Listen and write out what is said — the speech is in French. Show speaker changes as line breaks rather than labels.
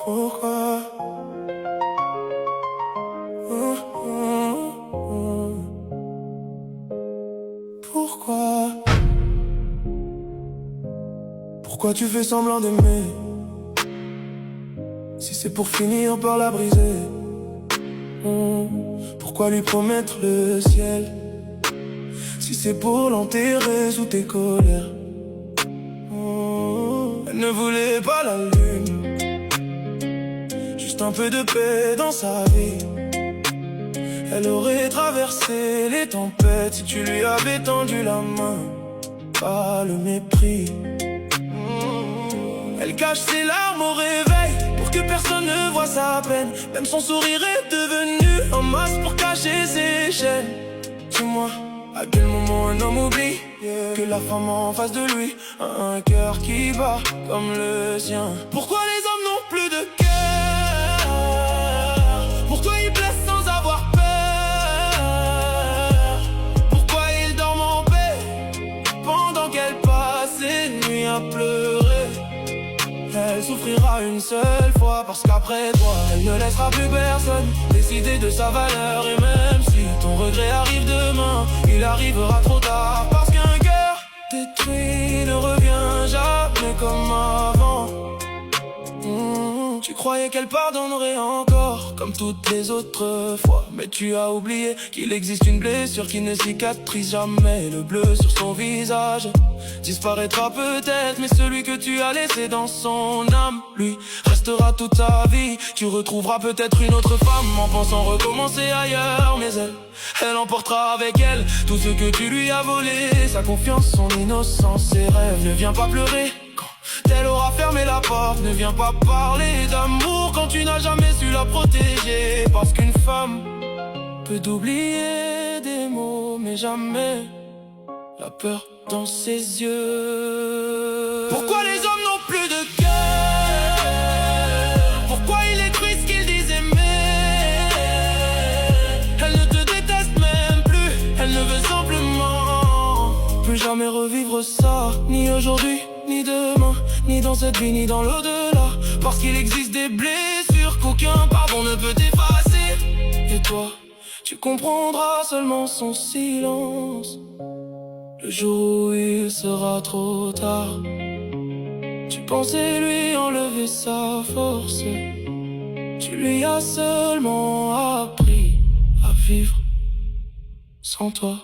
Pourquoi? Pourquoi? Pourquoi tu fais semblant d'aimer? Si c'est pour finir par la briser. Pourquoi lui promettre le ciel? Si c'est pour l'enterrer sous tes colères. Elle ne voulait pas la lune, juste un peu de paix dans sa vie. Elle aurait traversé les tempêtes si tu lui avais tendu la main. Pas le mépris. Elle cache ses larmes au réveil pour que personne ne voit sa peine. Même son sourire est devenu un masque pour cacher ses chaînes. Dis-moi, à quel moment un homme oublie que la femme en face de lui a un cœur qui bat comme le sien? Pourquoi les hommes n'ont plus de cœur? Pourquoi ils blessent sans avoir peur? Pourquoi ils dorment en paix pendant qu'elle passe les nuits à pleurer? Elle souffrira une seule fois parce qu'après toi elle ne laissera plus personne décider de sa valeur. Et même si ton regret arrive demain, il arrivera trop tard. Parce qu'un cœur détruit ne revient jamais comme avant. Tu croyais qu'elle pardonnerait encore comme toutes les autres fois, mais tu as oublié qu'il existe une blessure qui ne cicatrise jamais. Le bleu sur son visage disparaîtra peut-être, mais celui que tu as laissé dans son âme, lui, restera toute ta vie. Tu retrouveras peut-être une autre femme en pensant recommencer ailleurs, mais elle emportera avec elle tout ce que tu lui as volé. Sa confiance, son innocence, ses rêves. Ne viens pas pleurer quand elle aura fermé la porte. Ne viens pas parler d'amour quand tu n'as jamais su la protéger. Parce qu'une femme peut oublier des mots, mais jamais la peur dans ses yeux. Pourquoi les hommes n'ont plus de cœur? Pourquoi ils détruisent ce qu'ils disent aimer? Elle ne te déteste même plus, elle ne veut simplement plus jamais revivre ça. Ni aujourd'hui, ni demain, ni dans cette vie, ni dans l'au-delà. Parce qu'il existe des blessures qu'aucun pardon ne peut effacer. Et toi, tu comprendras seulement son silence le jour où il sera trop tard. Tu pensais lui enlever sa force, tu lui as seulement appris à vivre sans toi.